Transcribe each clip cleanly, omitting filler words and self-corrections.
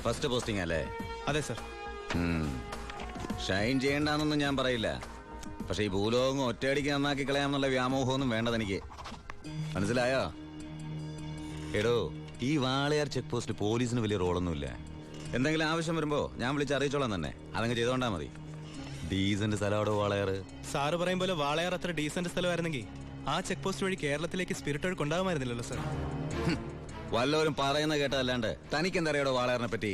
First posting അല്ലേ? അതെ sir. Shine ചെയ്യണ്ടെന്നൊന്നും ഞാൻ പറയില്ല. പക്ഷെ ഈ ഭൂലോകം ഒറ്റയടിക്ക് നന്നാക്കി കളയാമെന്നുള്ള വ്യാമോഹമൊന്നും വേണ്ടതെനിക്ക്. മനസ്സിലായോ? എടോ, ഈ വാളയാർ ചെക്ക് പോസ്റ്റ് പോലീസിന് വലിയ റോളൊന്നുമില്ല. എന്തെങ്കിലും ആവശ്യം വരുമ്പോ ഞാൻ വിളിച്ചറിയിച്ചോളാം തന്നെ. അതങ്ങ് ചെയ്തോണ്ടാ മതി. ഡീസന്റ് സ്ഥലമാടോ വാളയാർ. സാറ് പറയും പോലെ വാളയാർ അത്ര ഡീസന്റ് സ്ഥലമായിരുന്നെങ്കിൽ ആ ചെക്ക് പോസ്റ്റ് വഴി കേരളത്തിലേക്ക് സ്പിരിറ്റ് ഒഴുക്ക് ഉണ്ടാകുമായിരുന്നില്ലല്ലോ സർ. വല്ലവരും പറയുന്ന കേട്ടതല്ലാണ്ട് തനിക്ക് എന്തറിയാടോ വാളയാറിനെ പറ്റി?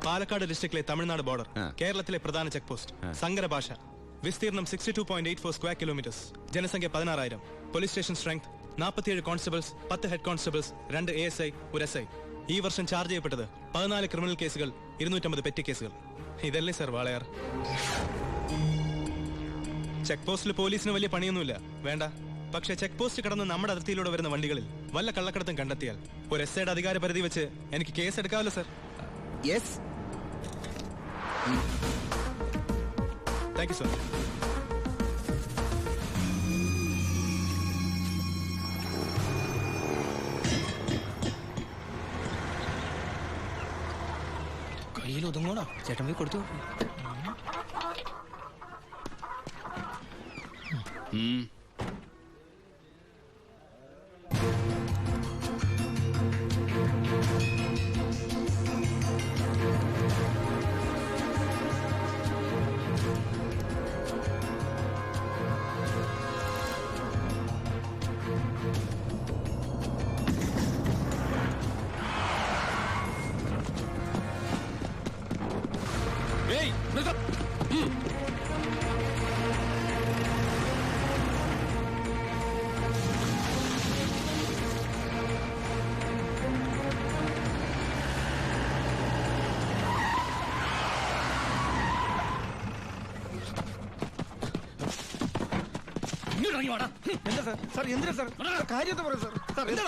പാലക്കാട് ഡിസ്ട്രിക്റ്റിലെ തമിഴ്നാട് ബോർഡർ, കേരളത്തിലെ പ്രധാന ചെക്ക് പോസ്റ്റ്, സങ്കര ഭാഷ, വിസ്തീർണം 62.84 സ്ക്വയർ കിലോമീറ്റേഴ്സ്, ജനസംഖ്യ 16,000, police station strength 47 constables, 10 head constables, 2 ASI, 1 SI. ഈ വർഷം ചാർജ് ചെയ്യപ്പെട്ടത് 14 ക്രിമിനൽ കേസുകൾ, 250 പെറ്റി കേസുകൾ. ഇതല്ലേ സർ വാളയാർ? ചെക്ക് പോസ്റ്റിൽ പോലീസിന് വലിയ പണിയൊന്നുമില്ല, വേണ്ട. പക്ഷെ ചെക്ക് പോസ്റ്റ് കടന്ന് നമ്മുടെ അതിർത്തിയിലൂടെ വരുന്ന വണ്ടികളിൽ വല്ല കള്ളക്കടത്തും കണ്ടെത്തിയാൽ ഒരു SIയുടെ അധികാര പരിധി വെച്ച് എനിക്ക് കേസ് എടുക്കാമല്ലോ sir. Yes. Thank you sir. കയ്യിൽ ഒതുങ്ങോടാ, ചേട്ടൻ പോയി കൊടുത്തു.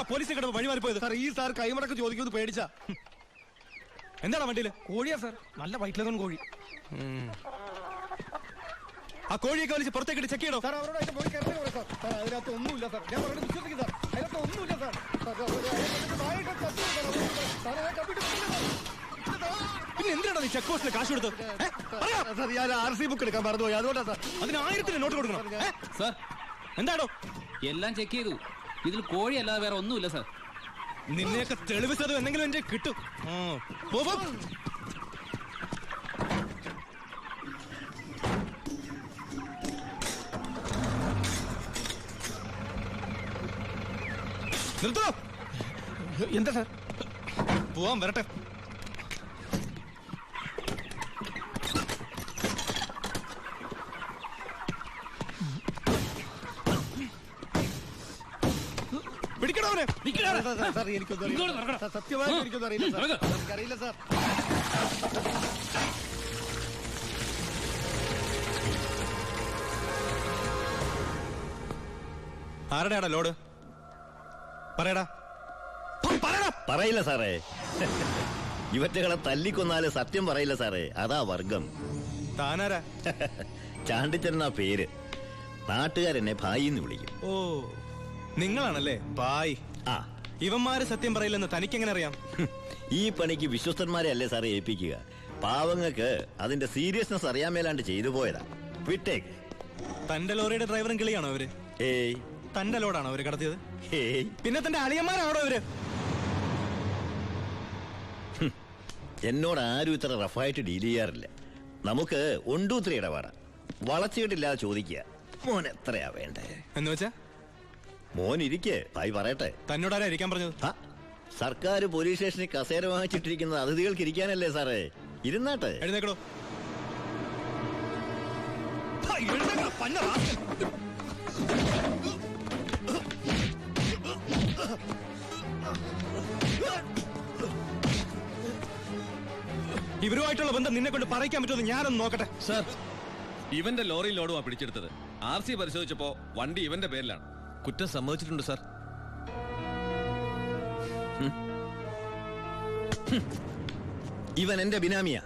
പോലീസ് വഴി മാറിപ്പോയത് സാർ. ഈ സാർ കൈമടക്ക് ചോദിക്കുന്നത് പേടിച്ചാ. എന്താണ് വണ്ടിയില്? കോഴിയാ സാർ, നല്ല വയറ്റിലകം കോഴി. ആ കോഴിയൊക്കെ വലിച്ച് പുറത്തേക്ക് ചെക്ക് ചെയ്യണോ സാർ? അവരോട് പോയി കയറി സാർ. അതിനകത്ത് ഒന്നുമില്ല സാർ, ഞാൻ പറഞ്ഞത് വിശ്വസിക്കും സാർ. അതിനകത്ത് ഒന്നുമില്ല സാർ. പിന്നെ എന്തിനാണ് നീ ചെക്ക് പോസ്റ്റിൽ കാശ് കൊടുത്തത്? ഞാൻ RC ബുക്ക് എടുക്കാൻ മറന്നുപോയി, അതുകൊണ്ടാ സാർ. അതിന് 1000 നോട്ട് കൊടുക്കണം സാർ. എന്താണോ? എല്ലാം ചെക്ക് ചെയ്തു, ഇതിൽ കോഴി അല്ലാതെ വേറെ ഒന്നുമില്ല സാർ. നിന്നെയൊക്കെ തെളിവിച്ചത് എന്തെങ്കിലും എന്റെ കിട്ടും. നിർത്തോ. എന്താ സാർ? പോവാൻ വരട്ടെ. പിടിക്കണവനെ. സത്യമായിട്ട് എനിക്കൊന്നും അറിയില്ല സാർ. എനിക്കറിയില്ല സാർ. ആരുടെയാടാ ലോഡ്? പറയടാ. പറയില്ല സാറേ. ഇവറ്റകളെ തല്ലിക്കൊന്നാല് സത്യം പറയില്ല സാറേ, അതാ വർഗം. താനാരാ? ചാണ്ടിച്ചെന്നാ പേര്. നാട്ടുകാരെന്നെ ഭായിന്ന് വിളിക്കും. ഓ, നിങ്ങളാണല്ലേ ബായ്. ആ, ഇവന്മാര് സത്യം പറയില്ലെന്ന് തനിക്കെങ്ങനെ അറിയാം? ഈ പണിക്ക് വിശ്വസ്തന്മാരെ അല്ലേ സാറേ ഏൽപ്പിക്കുക. പാവങ്ങൾക്ക് അതിന്റെ സീരിയസ്നെസ് അറിയാൻ മേലാണ്ട് ചെയ്തു പോയതാ. വിട്ടേക്ക്. തന്റെ ലോറിയുടെ ഡ്രൈവറും കിളിയാണോ അവര്? ഏയ്. തന്റെ ലോഡാണോ അവര് കടത്തിയത്? ഏയ്. പിന്നെ തന്റെ അളിയന്മാരാണോ അവര്? എന്നോട് ആരും ഇത്ര റഫായിട്ട് ഡീൽ ചെയ്യാറില്ല. നമുക്ക് 1 2 3 ഇടപാടാ. വളച്ചിട്ടില്ലാതെ ചോദിക്കുക, മോൻ എത്രയാ വേണ്ടേ എന്ന് വെച്ചാ? മോൻ ഇരിക്കേ, ഭായി പറയട്ടെ. തന്നോടാരാ ഇരിക്കാൻ പറഞ്ഞത്? സർക്കാർ പോലീസ് സ്റ്റേഷനിൽ കസേര വാങ്ങിച്ചിട്ടിരിക്കുന്നത് അതിഥികൾക്ക് ഇരിക്കാനല്ലേ സാറേ? ഇരുന്നാട്ടെ. എഴുന്നേക്കടോ. ഇവരുമായിട്ടുള്ള ബന്ധം നിന്നെ കൊണ്ട് പറയിക്കാൻ പറ്റുമെന്ന് ഞാനൊന്ന് നോക്കട്ടെ. സാർ, ഇവന്റെ ലോറി ലോഡുമാ പിടിച്ചെടുത്തത്. RC പരിശോധിച്ചപ്പോ വണ്ടി ഇവന്റെ പേരിലാണ്. കുറ്റം സമ്മതിച്ചിട്ടുണ്ട് സാർ. ഇവൻ എന്റെ ബിനാമിയാ.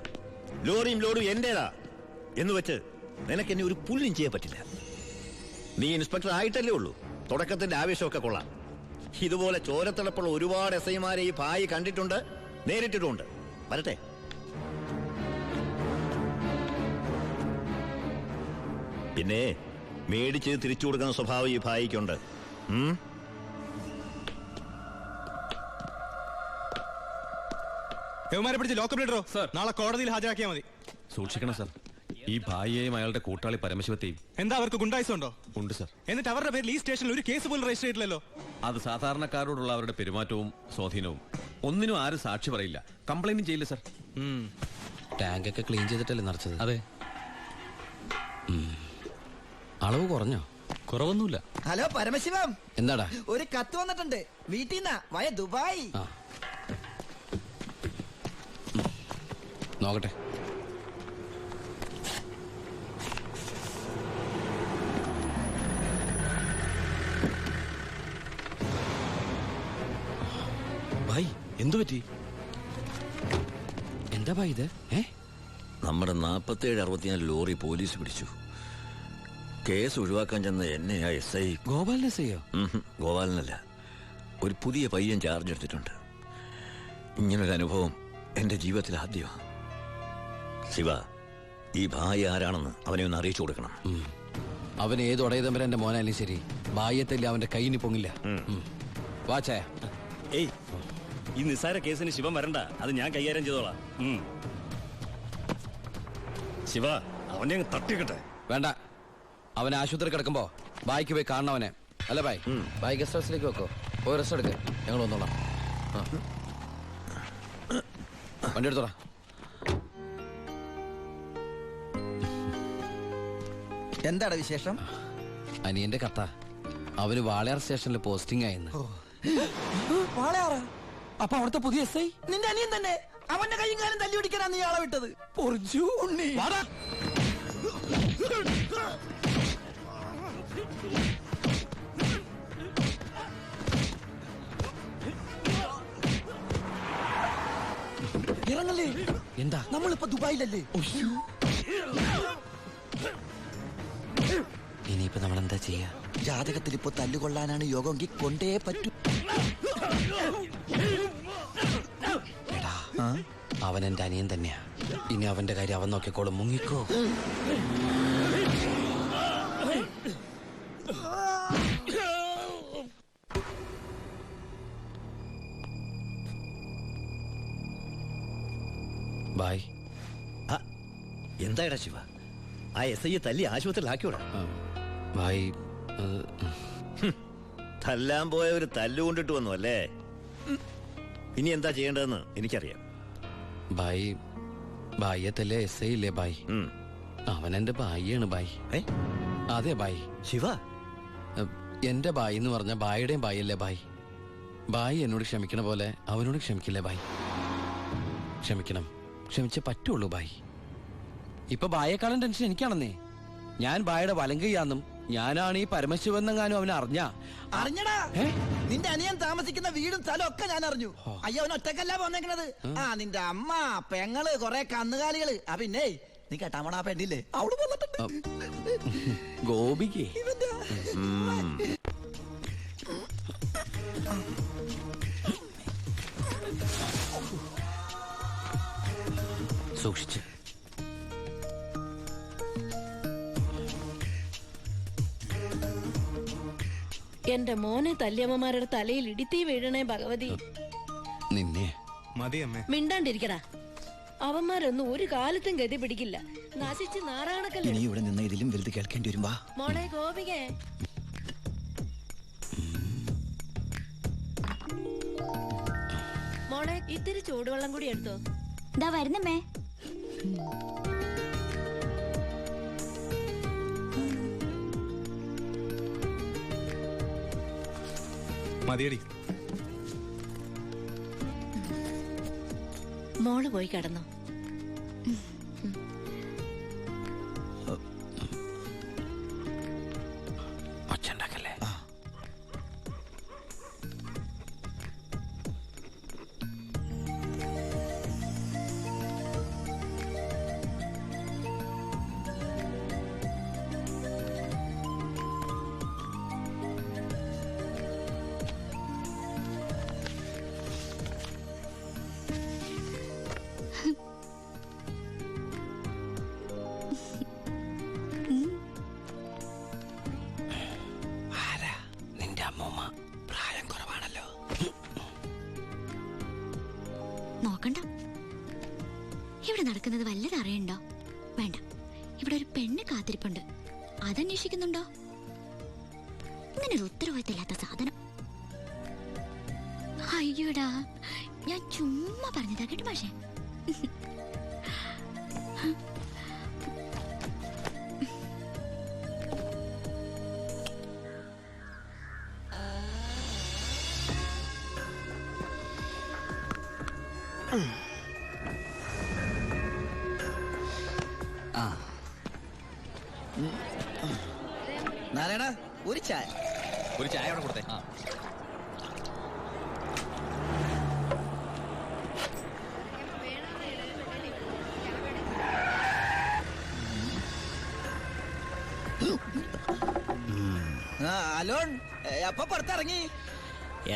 ലോറിയും ലോഡും എന്റേതാ എന്ന് വെച്ച് നിനക്ക് എന്നെ ഒരു പുല്ലും ചെയ്യാൻ പറ്റില്ല. നീ ഇൻസ്പെക്ടർ ആയിട്ടല്ലേ ഉള്ളൂ. തുടക്കത്തിന്റെ ആവേശമൊക്കെ കൊള്ളാം. ഇതുപോലെ ചോരത്തിളപ്പുള്ള ഒരുപാട് SIമാരെ ഈ ഭായി കണ്ടിട്ടുണ്ട്, നേരിട്ടിട്ടുണ്ട്. വരട്ടെ. പിന്നെ മേടിച്ച് തിരിച്ചു കൊടുക്കുന്ന സ്വഭാവം ഈ ഭായിക്കുണ്ട്. യവന്മാരെ പിടിച്ച് ലോക്കപ്പ് ഇടറോ. നാളെ കോടതിയിൽ ഹാജരാക്കിയാൽ മതി. സൂക്ഷിക്കണം സാർ. ഈ ഭായിയെയും അയാളുടെ കൂട്ടാളി പരമശിവത്തെയും. എന്താ അവർക്ക് ഗുണ്ടായിസം ഉണ്ടോ? ഉണ്ട് സാർ. എന്നിട്ട് അവരുടെ പേരിൽ ഈ സ്റ്റേഷനിൽ ഒരു കേസ് പോലും രജിസ്റ്റർ ചെയ്തില്ലല്ലോ. അത് സാധാരണക്കാരോടുള്ള അവരുടെ പെരുമാറ്റവും സ്വാധീനവും. ഒന്നിനും ആരും സാക്ഷി പറയില്ല, കംപ്ലൈന്റും ചെയ്യില്ല സാർ. ടാങ്കൊക്കെ ക്ലീൻ ചെയ്തിട്ടല്ലേ നിറച്ചത്? അതെ. അളവ് കുറഞ്ഞോ? കുറവൊന്നുമില്ല. ഹലോ പരമശിവം, എന്താടാ? ഒരു കത്ത് വന്നിട്ടുണ്ട് വീട്ടിൽ നിന്നാ, വയ ദുബായ്. നോക്കട്ടെ. ഭായ് എന്തു പറ്റി? എന്താ ഭായ് ഇത്? നമ്മുടെ 47-64 ലോറി പോലീസ് പിടിച്ചു. കേസ് ഒഴിവാക്കാൻ ചെന്ന എന്നെയാ SI. ഗോപാലിനെ ചെയ്യോ? ഗോപാലനല്ല, ഒരു പുതിയ പയ്യൻ ചാർജ് എടുത്തിട്ടുണ്ട്. ഇങ്ങനൊരു അനുഭവം എന്റെ ജീവിതത്തിൽ ആദ്യമാണ്. ശിവ, ഈ ഭായി ആരാണെന്ന് അവനെ ഒന്ന് അറിയിച്ചു കൊടുക്കണം. അവൻ ഏത് ഉടയതമ്പര എന്റെ മോനായാലും ശരി, ഭായത്തല്ല അവന്റെ കൈയിന് പൊങ്ങില്ല. വാച്ചേ. ഏയ്, ഈ നിസ്സാര കേസിന് ശിവൻ വരണ്ട, അത് ഞാൻ കൈകാര്യം ചെയ്തോളാം. ശിവ, അവനെ അങ്ങ് തട്ടിക്കട്ടെ. വേണ്ട, അവൻ ആശുപത്രി കിടക്കുമ്പോ ബായിക്ക് പോയി കാണണം അവനെ. അല്ല ബായ്, ബായ് ഗസ്റ്റ് ഹൗസിലേക്ക് വെക്കോ. പോയി റെസ്റ്റ് എടുക്ക, ഞങ്ങൾ വന്നോളാം. വണ്ടി എടുത്തോളാം. എന്താണ് വിശേഷം? അനിയന്റെ കഥ. അവന് വാളയാർ സ്റ്റേഷനിൽ പോസ്റ്റിംഗ് ആയിരുന്നു. വാളയാറാ? അപ്പൊ അവിടുത്തെ പുതിയ SI നിന്റെ അനിയൻ തന്നെ. അവന്റെ കൈയും കാലം തല്ലി പിടിക്കാനാ നീ ആളെ വിട്ടത്. ഉണ്ണി. ഇറങ്ങല്ലേ. എന്താ? നമ്മളിപ്പോ ദുബായിലല്ലേ? ഇനിയിപ്പോ നമ്മൾ എന്താ ചെയ്യാ? ജാതകത്തിൽ ഇപ്പൊ തല്ലുകൊള്ളാനാണ് യോഗമെങ്കിൽ കൊണ്ടേ പറ്റൂ. എടാ, അവൻ എന്റെ അനിയൻ തന്നെയാ. ഇനി അവന്റെ കാര്യം അവൻ നോക്കിക്കോളും. മുങ്ങിക്കോ. ബായ്. എന്തായടാ ശിവ, ആ SI തല്ലി ആശുപത്രിയിലാക്കിയോടാ? ബായ്, തല്ലാൻ പോയ ഒരു തല്ലുകൊണ്ടിട്ട് വന്നു അല്ലേ? ഇനി എന്താ ചെയ്യേണ്ടതെന്ന് എനിക്കറിയാം. ബായ്, ബായ്യത്തല്ലേ SI ഇല്ലേ ബായ്? അവൻ എന്റെ ബായിയാണ് ബായ്. അതെ ബായ്. ശിവ, എന്റെ ബായി എന്ന് പറഞ്ഞ ബായിയുടെയും ബായല്ലേ ബായ്? ബായി എന്നോട് ക്ഷമിക്കണ പോലെ അവനോട് ക്ഷമിക്കില്ലേ ബായ്? ക്ഷമിക്കണം, ക്ഷമിച്ചേ പറ്റുള്ളൂ ബായ്. ഇപ്പൊ ബായേക്കാളും ടെൻഷൻ എനിക്കാണെന്നേ. ഞാൻ ബായുടെ വലങ്കയ്യാന്നും ഞാനാണ് ഈ പരമശിവനെങ്ങാനും അവൻ അറിഞ്ഞടാ. നിന്റെ അനിയൻ താമസിക്കുന്ന വീടും സ്ഥലം ഒക്കെ ഞാൻ അറിഞ്ഞു. അയ്യോ, അവൻ ഒറ്റക്കല്ല പോന്നേക്കണത്. നിന്റെ അമ്മ, പെങ്ങള്, കൊറേ കന്നുകാലികള്. പിന്നെ നീ കേട്ടാമണ പെണ്ണില്ലേ, അവള് വന്നിട്ടുണ്ട്. ഗോപിക്ക് സൂക്ഷിച്ച്. എന്റെ മോനെ തല്ലിയമ്മമാരുടെ തലയിൽ ഇടിത്തീ വീഴണേ ഭഗവതി. നിന്നെ മതി അമ്മേ. മിണ്ടാണ്ടിരിക്കടാ. അവന്മാരൊന്നും ഒരു കാലത്തും ഗതി പിടിക്കില്ല. നശിച്ച് നാറാണക്കല്ലേ. ഇനി ഇവിടെ നിന്ന് ഇതിലും വലുത് കേൾക്കേണ്ടി വരും. വാ മോളെ ഗോപികേ. മോളെ ഇത്തിരി ചൂടുവെള്ളം കൂടി എടുത്തോ. ദാ വരുന്നമ്മേ. മതിയടി. മോള് പോയി കിടന്നോ. ഒച്ചണ്ടാക്കല്ലേ. നോക്കണ്ട. ഇവിടെ നടക്കുന്നത് വല്ലത് അറിയണ്ടോ? വേണ്ട. ഇവിടെ ഒരു പെണ്ണ് കാത്തിരിപ്പുണ്ട്. അതന്വേഷിക്കുന്നുണ്ടോ? ഇങ്ങനെ ഒരു ഉത്തരവാദിത്തമില്ലാത്ത സാധനം. അയ്യോടാ, ഞാൻ ചുമ്മാ പറഞ്ഞതാ കേട്ടോ പക്ഷേ. നാരായണ, ഒരു ചായ. ഒരു ചായ അവിടെ കൊടുത്തേ. അലോൺ അപ്പൊ പുറത്തിറങ്ങി?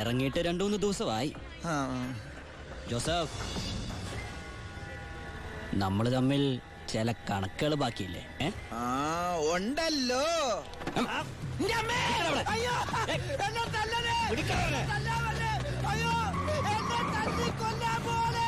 ഇറങ്ങിയിട്ട് 2-3 ദിവസമായി. ജോസഫ്, നമ്മൾ തമ്മിൽ ചില കണക്കുകൾ ബാക്കിയില്ലേ? ഉണ്ടല്ലോ. അയ്യോ, എന്നെ തല്ലണേ. അയ്യോ, എന്നെ തല്ലിക്കൊല്ലാൻ പോലെ.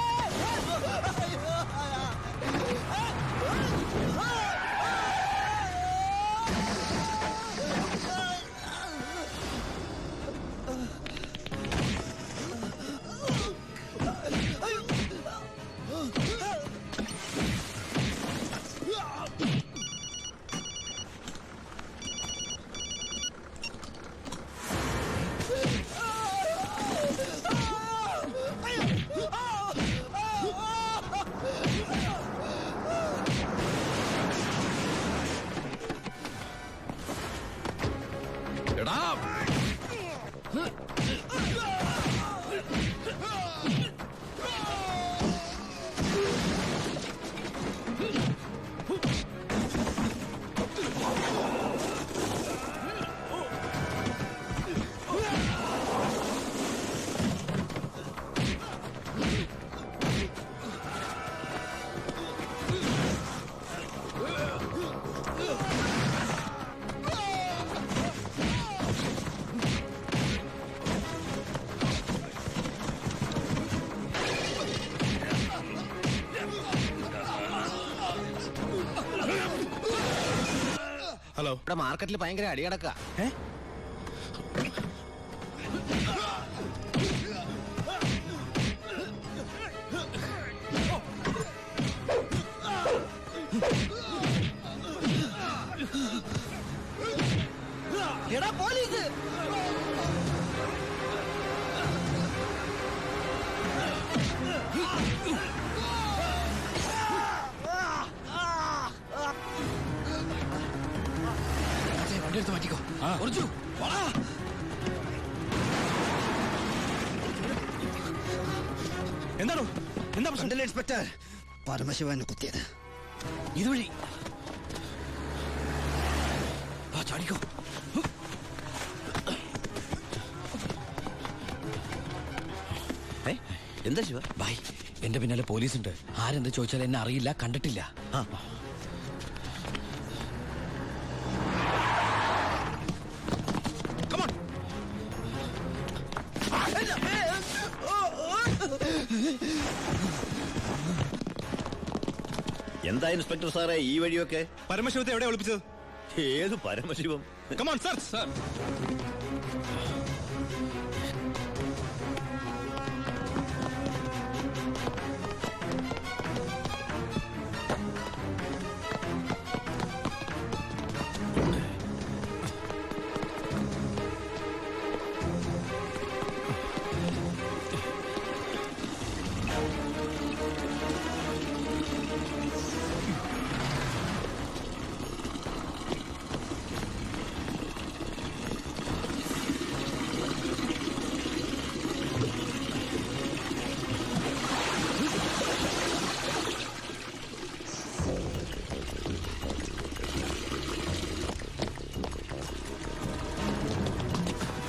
ഹലോ, ഇവിടെ മാർക്കറ്റിൽ ഭയങ്കര അടി കിടക്കുക. എടാ പോലീസ്! വണ്ടി എടുത്ത് മാറ്റിക്കോ. എന്താണോ? എന്താ പ്രശ്നം? ഇൻസ്പെക്ടർ, പരമശിവനെ കുത്തിയത് ഇതുവഴി ചാടിക്കോ. എന്താ ശിവ? ബായ്, എന്റെ പിന്നാലെ പോലീസുണ്ട്. ആരെന്ത് ചോദിച്ചാൽ എന്നെ അറിയില്ല, കണ്ടിട്ടില്ല. എന്താ ഇൻസ്പെക്ടർ സാറേ ഈ വഴിയൊക്കെ? പരമശിവത്തെ എവിടെ ഒളിപ്പിച്ചത്? ഏത് പരമശിവം? Come on sir. സർ,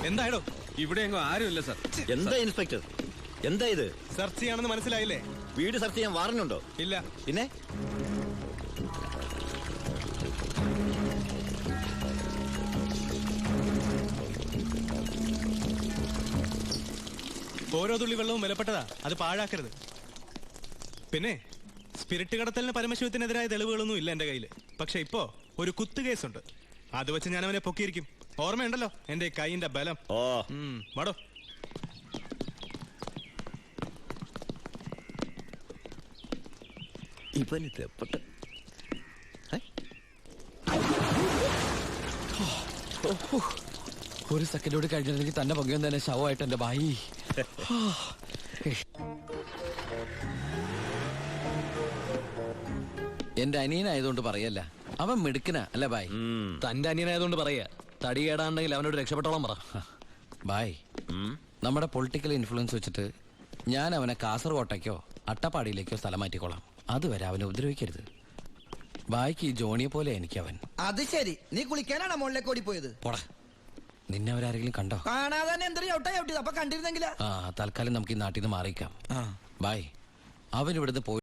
എന്തായാലോ ഇവിടെ എങ്ങും ആരുമില്ല സർ. എന്താ ഇൻസ്പെക്ടർ, എന്താ ഇത്? സെർച്ച് ചെയ്യാണെന്ന് മനസ്സിലായില്ലേ? വീട് സെർച്ച് ചെയ്യാൻ വാറന്റുണ്ടോ? ഇല്ല. പിന്നെ ഓരോ തുള്ളി വെള്ളവും വിലപ്പെട്ടതാ, അത് പാഴാക്കരുത്. പിന്നെ സ്പിരിറ്റ് കടത്തലിന് പരമശിവത്തിനെതിരായ തെളിവുകളൊന്നും ഇല്ല എന്റെ കയ്യിൽ. പക്ഷെ ഇപ്പോ ഒരു കുത്തു കേസുണ്ട്. അത് വെച്ച് ഞാൻ അവനെ പൊക്കിയിരിക്കും. ഓർമ്മയുണ്ടല്ലോ എന്റെ കൈയിന്റെ ബലം. വാടോ. ഒരു സെക്കൻഡോട് കഴിഞ്ഞിരുന്നെങ്കിൽ തന്നെ പങ്കും തന്നെ ശവമായിട്ട് എന്റെ ബായി. എന്റെ അനിയനായതുകൊണ്ട് പറയല്ല, അവൻ മിടുക്കനാ അല്ല ബായ്. തന്റെ അനിയനായതുകൊണ്ട് പറയാ. തടി കേടാണ്ടെങ്കിൽ അവനോട് രക്ഷപ്പെട്ടോളം പറ. ബായ്, നമ്മുടെ പൊളിറ്റിക്കൽ ഇൻഫ്ലുവൻസ് വെച്ചിട്ട് ഞാൻ അവനെ കാസർകോട്ടേക്കോ അട്ടപ്പാടിയിലേക്കോ സ്ഥലം മാറ്റിക്കോളാം. അതുവരെ അവനെ ഉപദ്രവിക്കരുത്. ബായ്ക്ക് ഈ ജോണിയെ പോലെ എനിക്ക് അവൻ. അത് ശരി, നീ കുളിക്കാനാണോ മുകളിലേക്ക് ഓടിപ്പോയത്? പോടാ, നിന്നെ അവരാരെങ്കിലും കണ്ടോ? കാണാതെ തന്നെ എന്തൊരു ചവിട്ടിയത്. അപ്പൊ കണ്ടിരുന്നെങ്കിലാ. തൽക്കാലം നമുക്ക് ഈ നാട്ടിൽ നിന്ന് മാറിയിക്കാം. ബായ്, അവൻ ഇവിടുന്ന് പോയി